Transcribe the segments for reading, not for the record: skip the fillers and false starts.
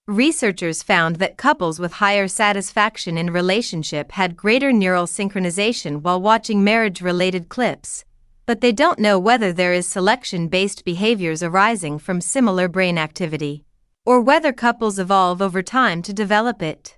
Researchers found that couples with higher satisfaction in relationship had greater neural synchronization while watching marriage-related clips, but they don't know whether there is selection-based behaviors arising from similar brain activity, or whether couples evolve over time to develop it.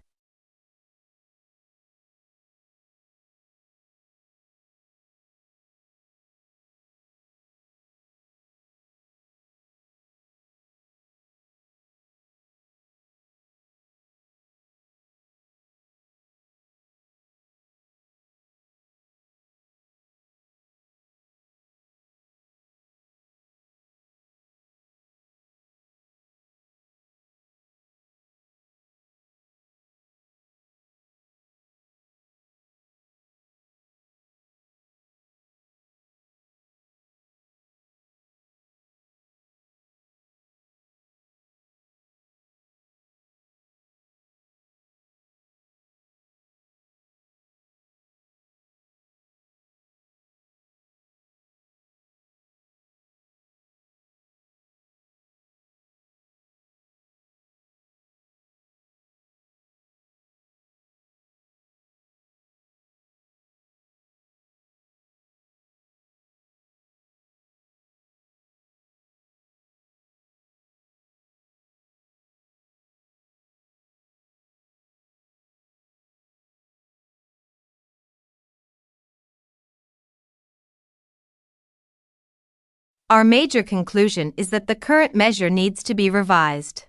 Our major conclusion is that the current measure needs to be revised.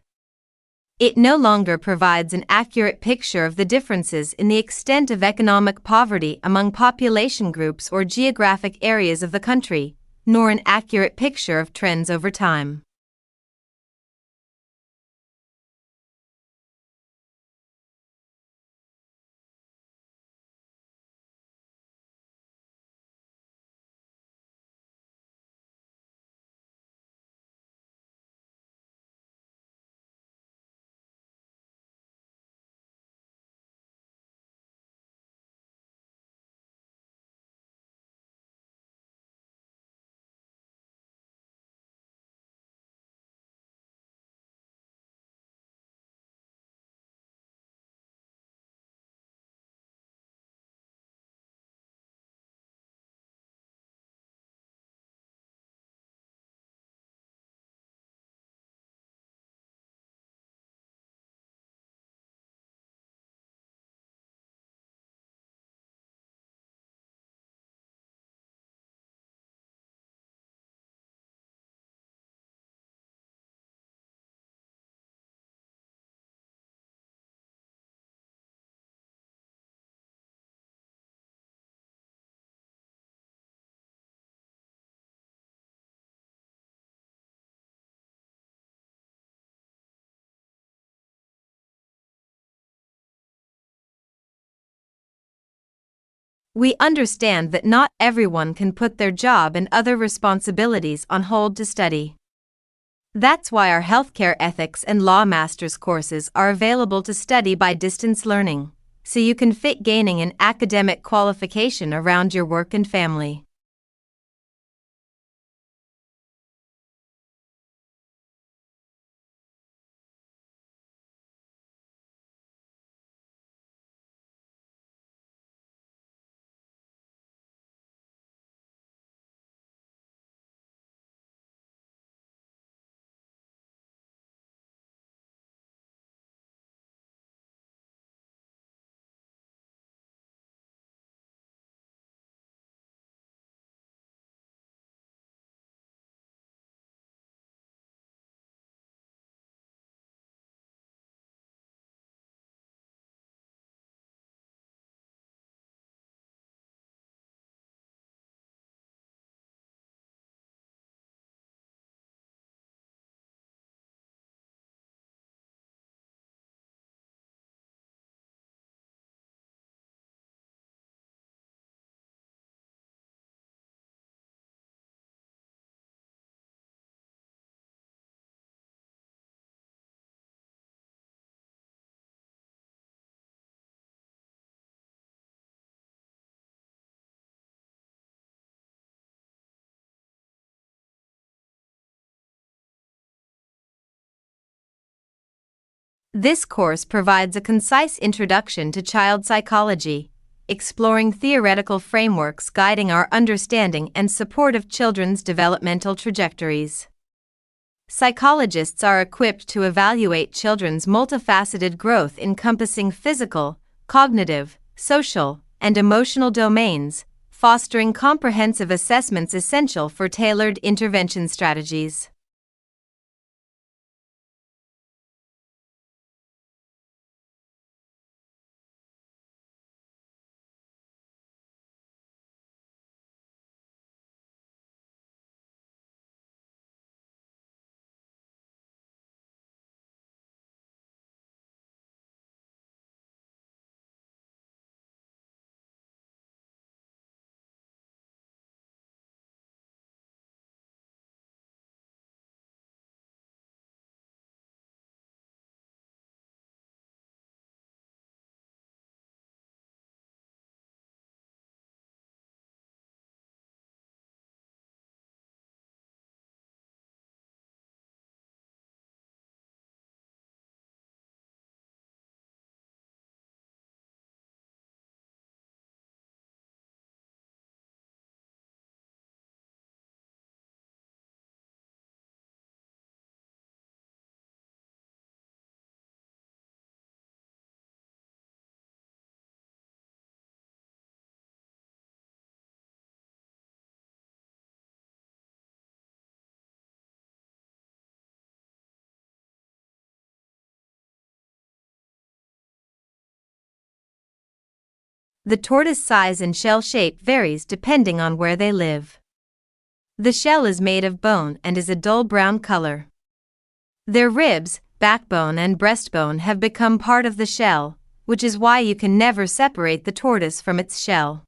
It no longer provides an accurate picture of the differences in the extent of economic poverty among population groups or geographic areas of the country, nor an accurate picture of trends over time. We understand that not everyone can put their job and other responsibilities on hold to study. That's why our healthcare ethics and law master's courses are available to study by distance learning, so you can fit gaining an academic qualification around your work and family. This course provides a concise introduction to child psychology, exploring theoretical frameworks guiding our understanding and support of children's developmental trajectories. Psychologists are equipped to evaluate children's multifaceted growth encompassing physical, cognitive, social, and emotional domains, fostering comprehensive assessments essential for tailored intervention strategies. The tortoise size and shell shape varies depending on where they live. The shell is made of bone and is a dull brown color. Their ribs, backbone, and breastbone have become part of the shell, which is why you can never separate the tortoise from its shell.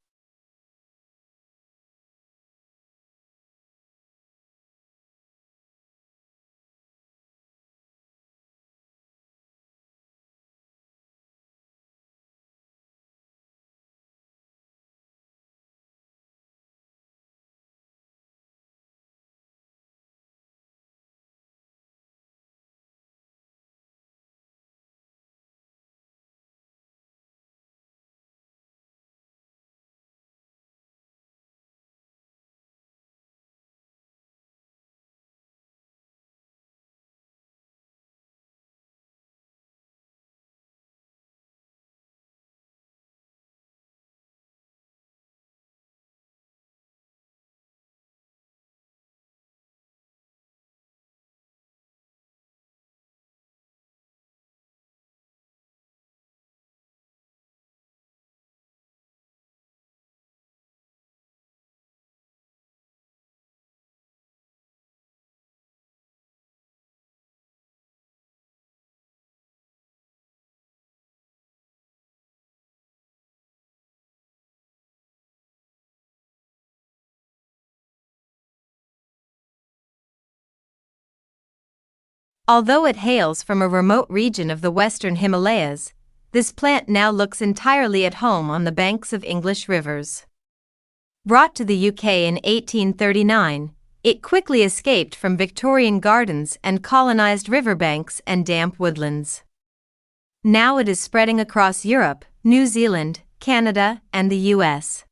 Although it hails from a remote region of the western Himalayas, this plant now looks entirely at home on the banks of English rivers. Brought to the UK in 1839, it quickly escaped from Victorian gardens and colonised riverbanks and damp woodlands. Now it is spreading across Europe, New Zealand, Canada, and the US.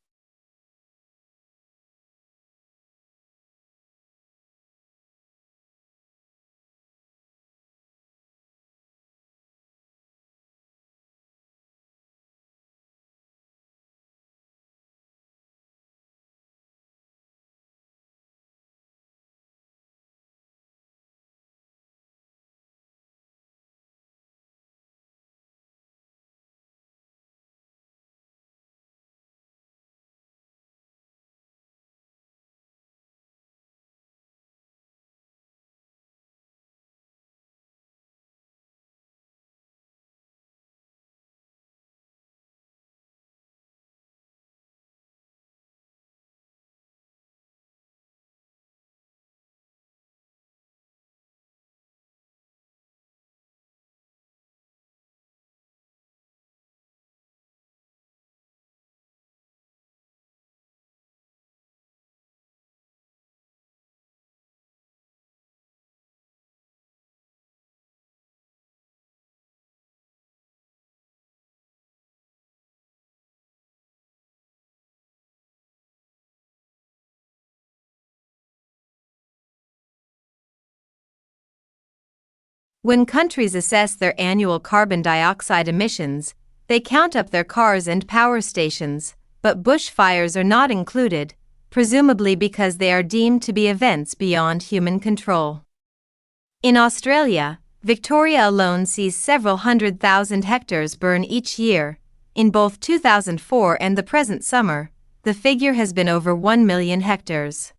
When countries assess their annual carbon dioxide emissions, they count up their cars and power stations, but bushfires are not included, presumably because they are deemed to be events beyond human control. In Australia, Victoria alone sees several 100,000 hectares burn each year. In both 2004 and the present summer, the figure has been over 1 million hectares.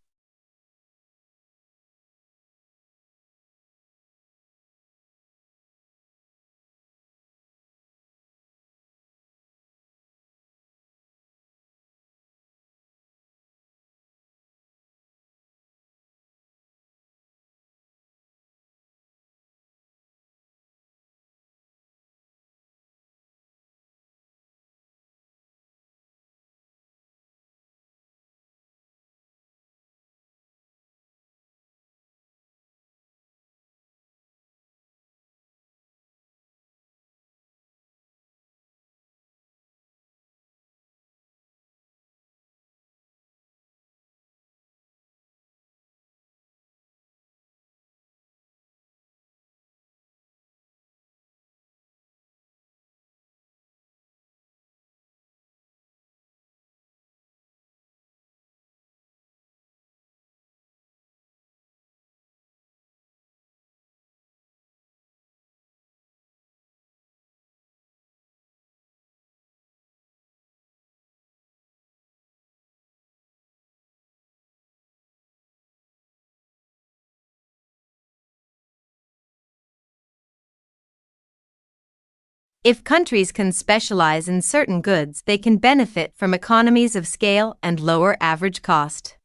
If countries can specialize in certain goods, they can benefit from economies of scale and lower average cost.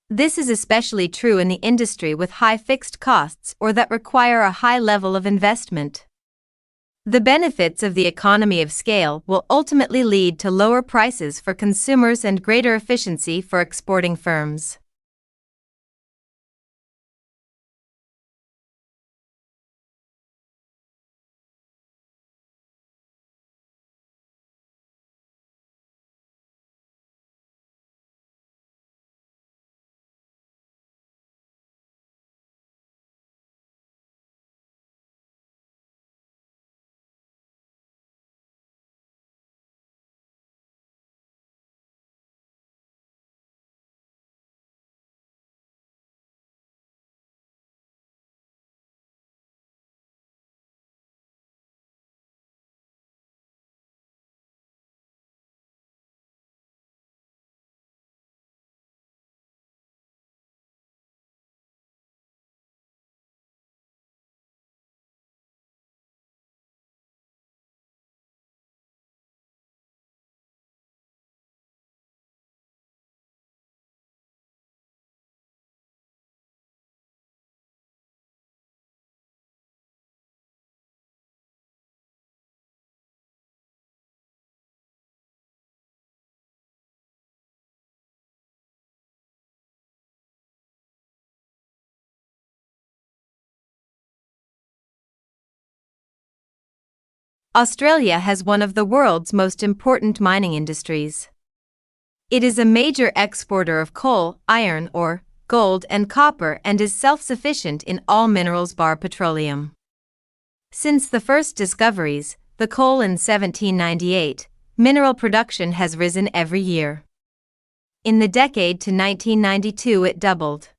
This is especially true in the industry with high fixed costs or that require a high level of investment. The benefits of the economy of scale will ultimately lead to lower prices for consumers and greater efficiency for exporting firms. Australia has one of the world's most important mining industries. It is a major exporter of coal, iron ore, gold, and copper and is self-sufficient in all minerals bar petroleum. Since the first discoveries, the coal in 1798, mineral production has risen every year. In the decade to 1992 it doubled.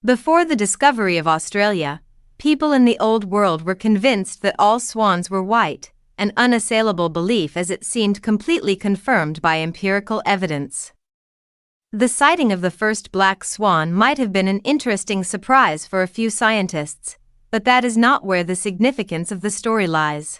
Before the discovery of Australia, people in the Old World were convinced that all swans were white, an unassailable belief as it seemed completely confirmed by empirical evidence. The sighting of the first black swan might have been an interesting surprise for a few scientists, but that is not where the significance of the story lies.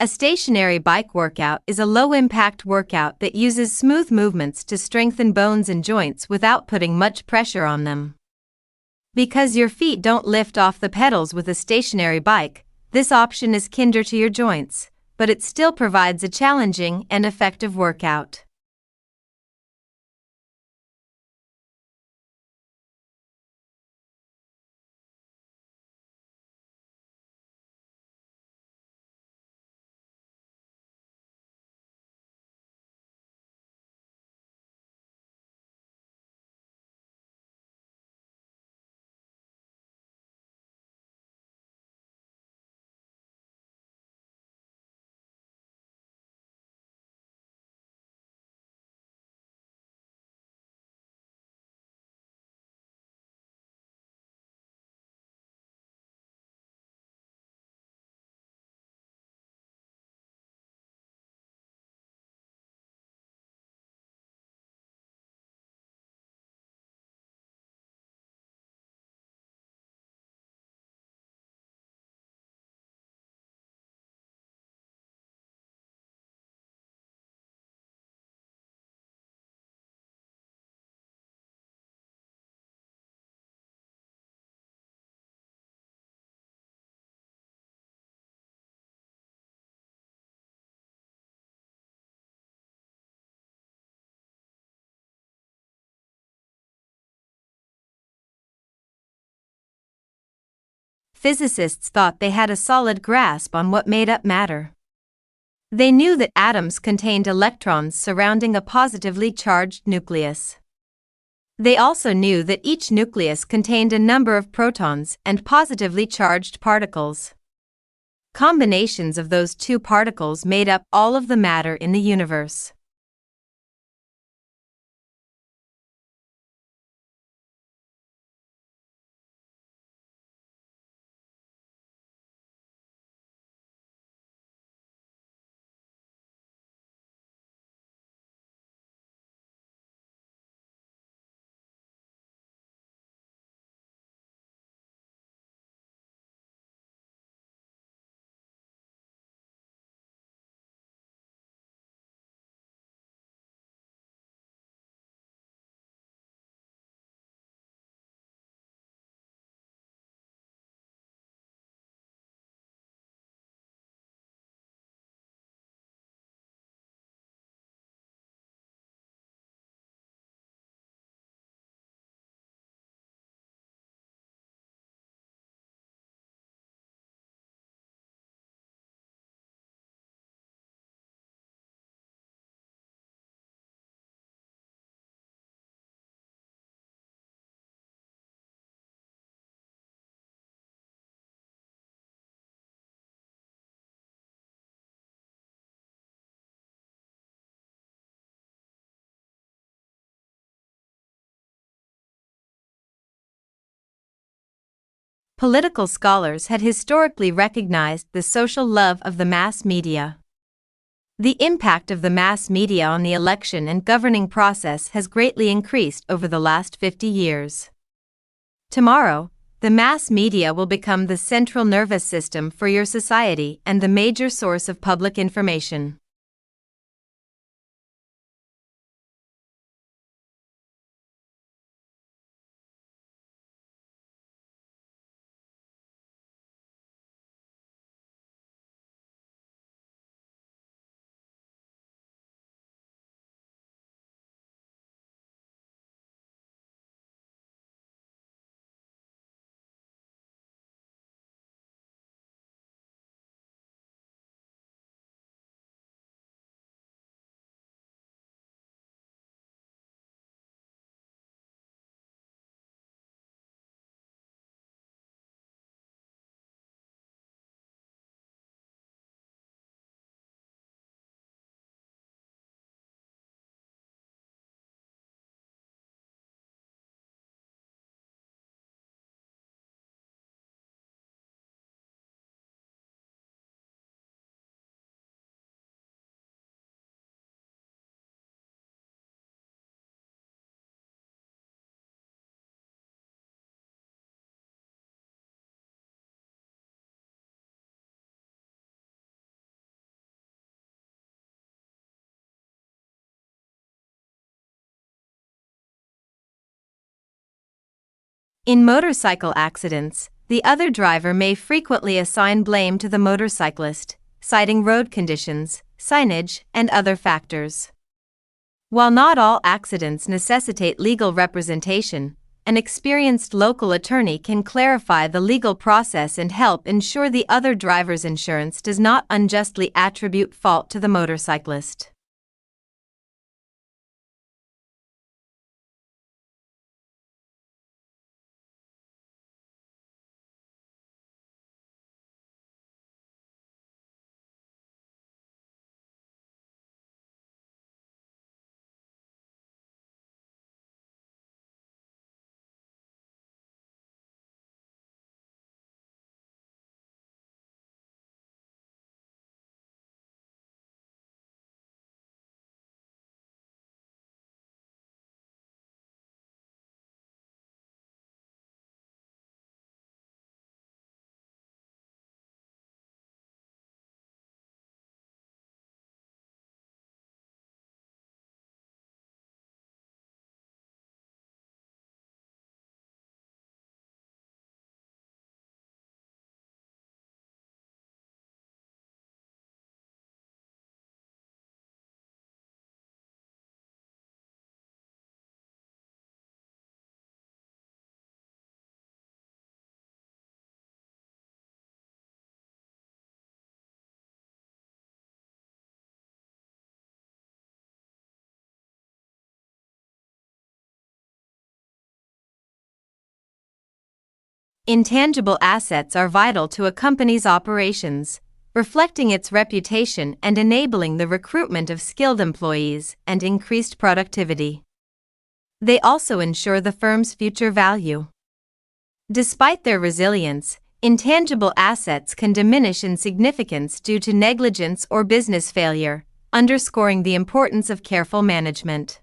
A stationary bike workout is a low-impact workout that uses smooth movements to strengthen bones and joints without putting much pressure on them. Because your feet don't lift off the pedals with a stationary bike, this option is kinder to your joints, but it still provides a challenging and effective workout. Physicists thought they had a solid grasp on what made up matter. They knew that atoms contained electrons surrounding a positively charged nucleus. They also knew that each nucleus contained a number of protons and positively charged particles. Combinations of those two particles made up all of the matter in the universe. political scholars had historically recognized the social love of the mass media. The impact of the mass media on the election and governing process has greatly increased over the last 50 years. Tomorrow, the mass media will become the central nervous system for your society and the major source of public information. In motorcycle accidents, the other driver may frequently assign blame to the motorcyclist, citing road conditions, signage, and other factors. While not all accidents necessitate legal representation, an experienced local attorney can clarify the legal process and help ensure the other driver's insurance does not unjustly attribute fault to the motorcyclist. Intangible assets are vital to a company's operations, reflecting its reputation and enabling the recruitment of skilled employees and increased productivity. They also ensure the firm's future value. Despite their resilience, intangible assets can diminish in significance due to negligence or business failure, underscoring the importance of careful management.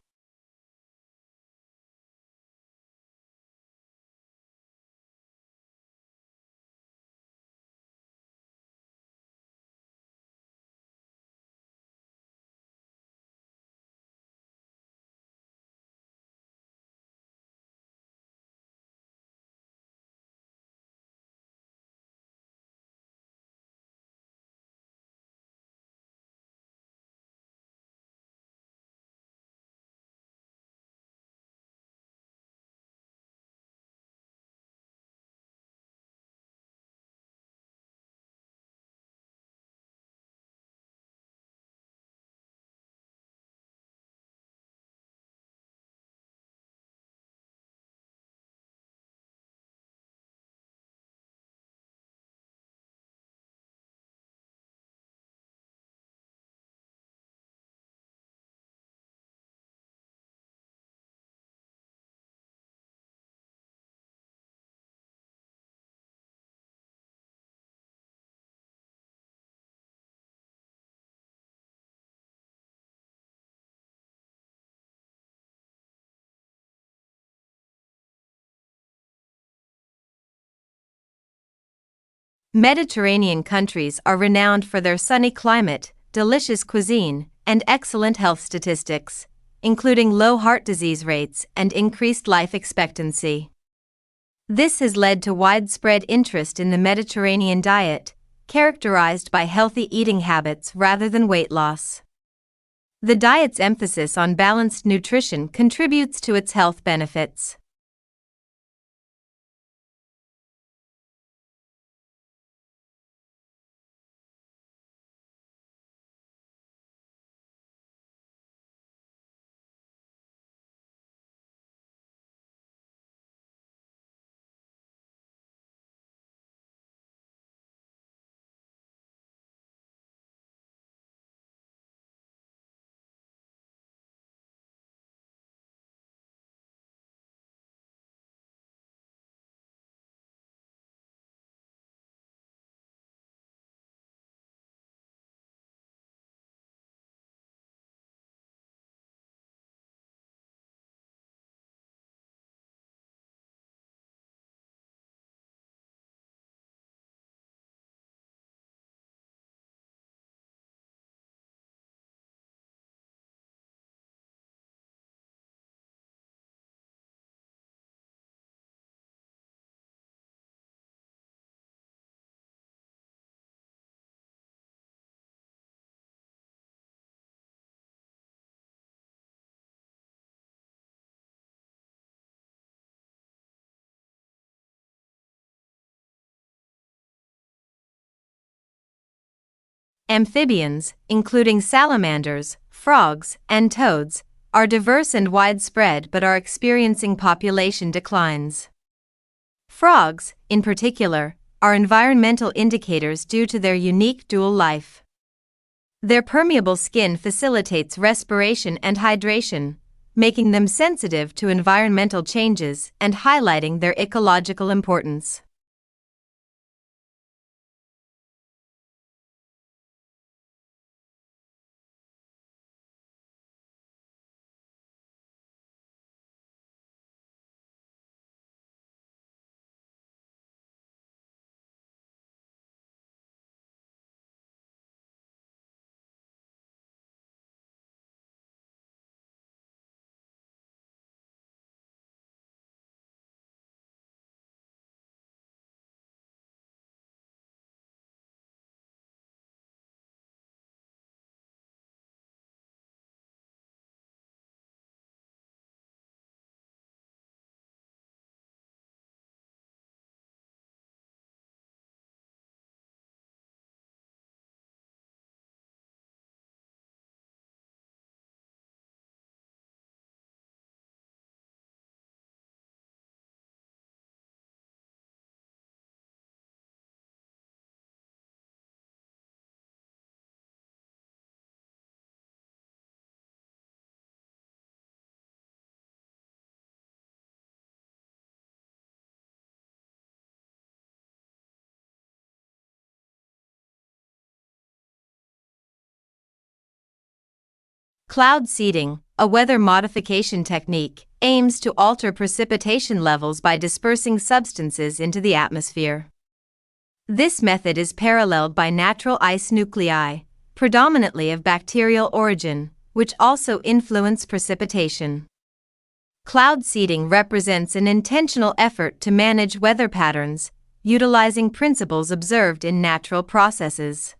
Mediterranean countries are renowned for their sunny climate, delicious cuisine, and excellent health statistics, including low heart disease rates and increased life expectancy. This has led to widespread interest in the Mediterranean diet, characterized by healthy eating habits rather than weight loss. The diet's emphasis on balanced nutrition contributes to its health benefits. Amphibians, including salamanders, frogs, and toads, are diverse and widespread but are experiencing population declines. Frogs, in particular, are environmental indicators due to their unique dual life. Their permeable skin facilitates respiration and hydration, making them sensitive to environmental changes and highlighting their ecological importance. Cloud seeding, a weather modification technique, aims to alter precipitation levels by dispersing substances into the atmosphere. This method is paralleled by natural ice nuclei, predominantly of bacterial origin, which also influence precipitation. Cloud seeding represents an intentional effort to manage weather patterns, utilizing principles observed in natural processes.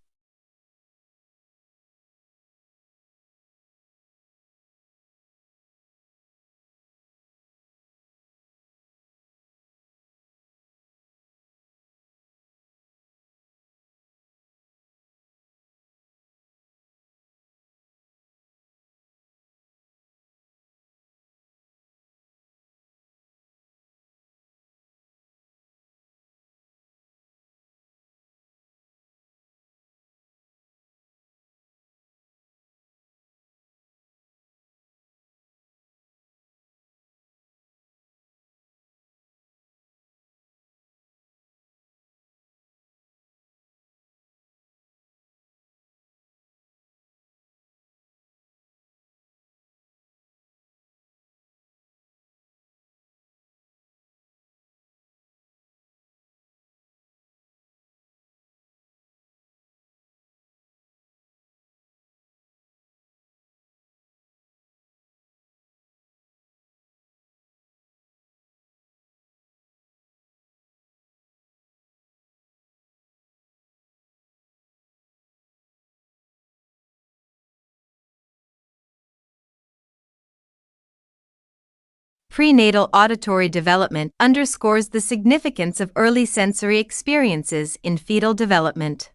prenatal auditory development underscores the significance of early sensory experiences in fetal development.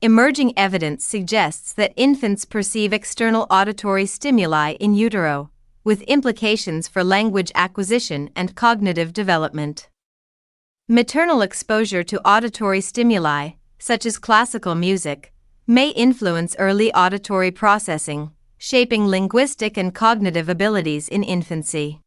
Emerging evidence suggests that infants perceive external auditory stimuli in utero, with implications for language acquisition and cognitive development. Maternal exposure to auditory stimuli, such as classical music, may influence early auditory processing, shaping linguistic and cognitive abilities in infancy.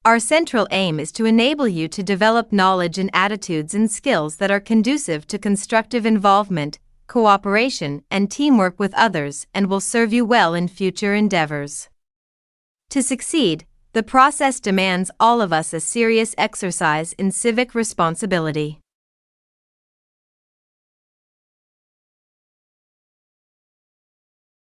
Our central aim is to enable you to develop knowledge and attitudes and skills that are conducive to constructive involvement, cooperation, and teamwork with others and will serve you well in future endeavors. To succeed, the process demands all of us a serious exercise in civic responsibility.